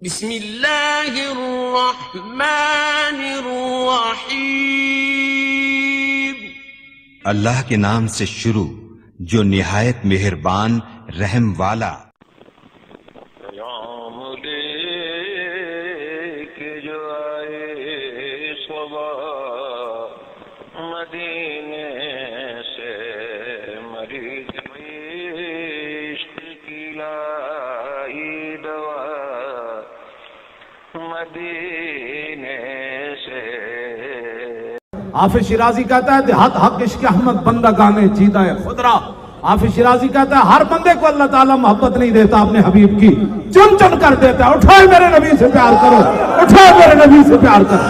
بسم اللہ الرحمن الرحیم۔ اللہ کے نام سے شروع جو نہایت مہربان رحم والا۔ پیام لے کے جو آئے صبح مدینے سے، مریض عشق کی لائی دوا مدینے سے۔ حافظ شیرازی کہتا ہے دیہات حق عشق احمد بندہ گانے چیدہ ہے خدرا۔ حافظ شیرازی کہتا ہے ہر بندے کو اللہ تعالیٰ محبت نہیں دیتا اپنے حبیب کی، چن چن کر دیتا ہے۔ اٹھائے میرے نبی سے پیار کرو، اٹھائے میرے نبی سے پیار کرو۔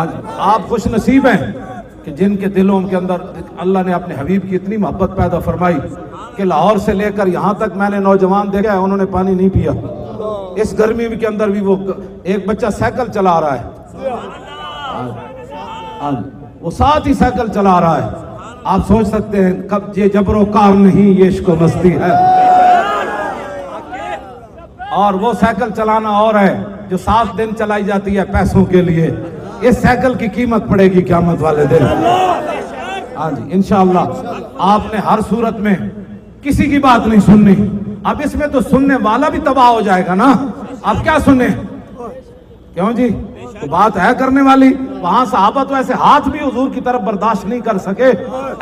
آج آپ خوش نصیب ہیں کہ جن کے دلوں کے اندر اللہ نے اپنے حبیب کی اتنی محبت پیدا فرمائی کہ لاہور سے لے کر یہاں تک میں نے نوجوان دیکھا ہے انہوں نے پانی نہیں پیا۔ اس گرمی کے اندر بھی وہ ایک بچہ سائیکل چلا رہا ہے، وہ ساتھ ہی سائیکل چلا رہا ہے۔ آپ سوچ سکتے ہیں کب یہ جبر و کار نہیں، یہ عشق و مستی ہے۔ اور وہ سائیکل چلانا اور ہے جو 7 دن چلائی جاتی ہے پیسوں کے لیے۔ اس سائیکل کی قیمت پڑے گی قیامت والے دن۔ ہاں جی انشاءاللہ آپ نے ہر صورت میں کسی کی بات نہیں سننی۔ اب اس میں تو سننے والا بھی تباہ ہو جائے گا نا، آپ کیا سنیں؟ کیوں جی تو بات ہے کرنے والی۔ وہاں صحابہ تو ایسے ہاتھ بھی حضور کی طرف برداشت نہیں کر سکے،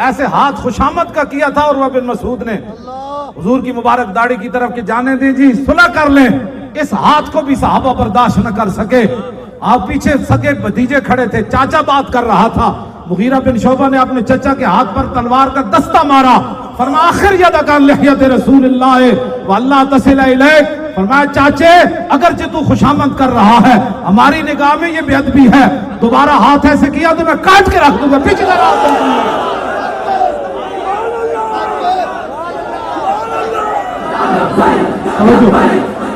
ایسے ہاتھ خوشامد کا کیا تھا عروہ بن مسعود نے حضور کی مبارک داڑھی کی طرف کہ جانے دیں جی صلح کر لیں۔ اس ہاتھ کو بھی صحابہ برداشت نہ کر سکے۔ آپ پیچھے سگے بھتیجے کھڑے تھے، چاچا بات کر رہا تھا، مغیرہ بن شعبہ نے اپنے چچا کے ہاتھ پر تلوار کا دستہ مارا، فرمایا آخر یدک عن لحیۃ رسول اللہ واللہ تصل الیک، فرمایا چاچے اگرچہ تو خوشامد کر رہا ہے ہماری نگاہ میں یہ بے ادبی ہے، دوبارہ ہاتھ ایسے کیا تو میں کاٹ کے رکھ دوں گا، پیچھے لگا دوں گا۔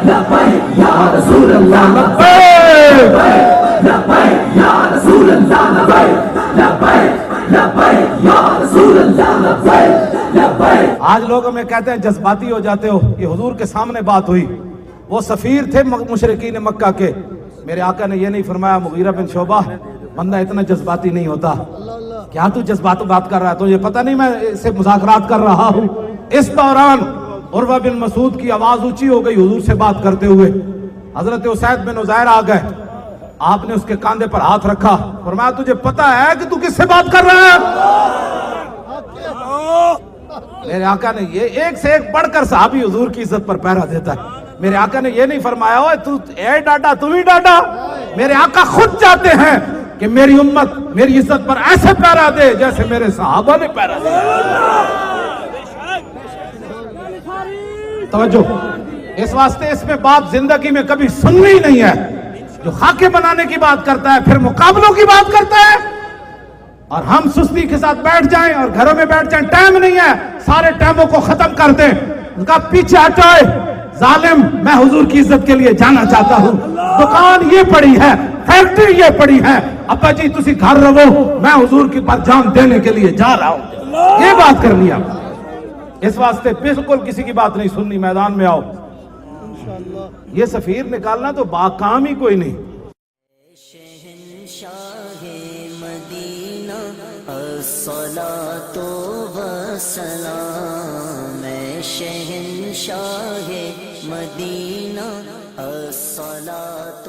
لبیک یا رسول اللہ، لبیک یا رسول اللہ، لبیک یا رسول اللہ، لبیک۔ آج لوگ ہمیں کہتے ہیں جذباتی ہو جاتے ہو، یہ حضور کے سامنے بات ہوئی۔ وہ سفیر تھے مشرکین مکہ کے، میرے آقا نے یہ نہیں فرمایا مغیرہ بن شعبہ بندہ اتنا جذباتی نہیں ہوتا، کیا تو جذبات بات کر رہا ہے، تجھے پتہ نہیں میں اس سے مذاکرات کر رہا ہوں۔ اس دوران عروہ بن مسعود کی آواز اونچی ہو گئی حضور سے بات کرتے ہوئے، حضرت اسید بن عزیر آ گئے، آپ نے اس کے کاندھے پر ہاتھ رکھا، فرمایا تجھے پتہ ہے کہ تو کس سے بات کر رہا ہے؟ میرے آقا نے یہ ایک سے ایک بڑھ کر صحابی حضور کی عزت پر پہرا دیتا ہے۔ میرے آقا نے یہ نہیں فرمایا اوے تو اے ڈاڈا تو ہی ڈاڈا، میرے آقا خود چاہتے ہیں کہ میری امت میری عزت پر ایسے پہرا دے جیسے میرے صحابہ نے پہرا دیا۔ توجہ، اس واسطے اس میں باپ زندگی میں کبھی سننی نہیں ہے۔ جو خاکے بنانے کی بات کرتا ہے پھر مقابلوں کی بات کرتا ہے، اور ہم سستی کے ساتھ بیٹھ جائیں اور گھروں میں بیٹھ جائیں، ٹائم نہیں ہے، سارے ٹائموں کو ختم کر دیں، ان کا پیچھے ہٹائے۔ ظالم میں حضور کی عزت کے لیے جانا چاہتا ہوں، دکان یہ پڑی ہے، فیکٹری یہ پڑی ہے، ابا جی تسی گھر رہو، میں حضور کی پر جان دینے کے لیے جا رہا ہوں، یہ بات کرنی ہے۔ اس واسطے بالکل کسی کی بات نہیں سننی، میدان میں آؤ۔ یہ سفیر نکالنا تو باکام ہی کوئی نہیں۔ شہنشاہ مدینہ الصلاۃ والسلام، شہنشاہ مدینہ الصلاۃ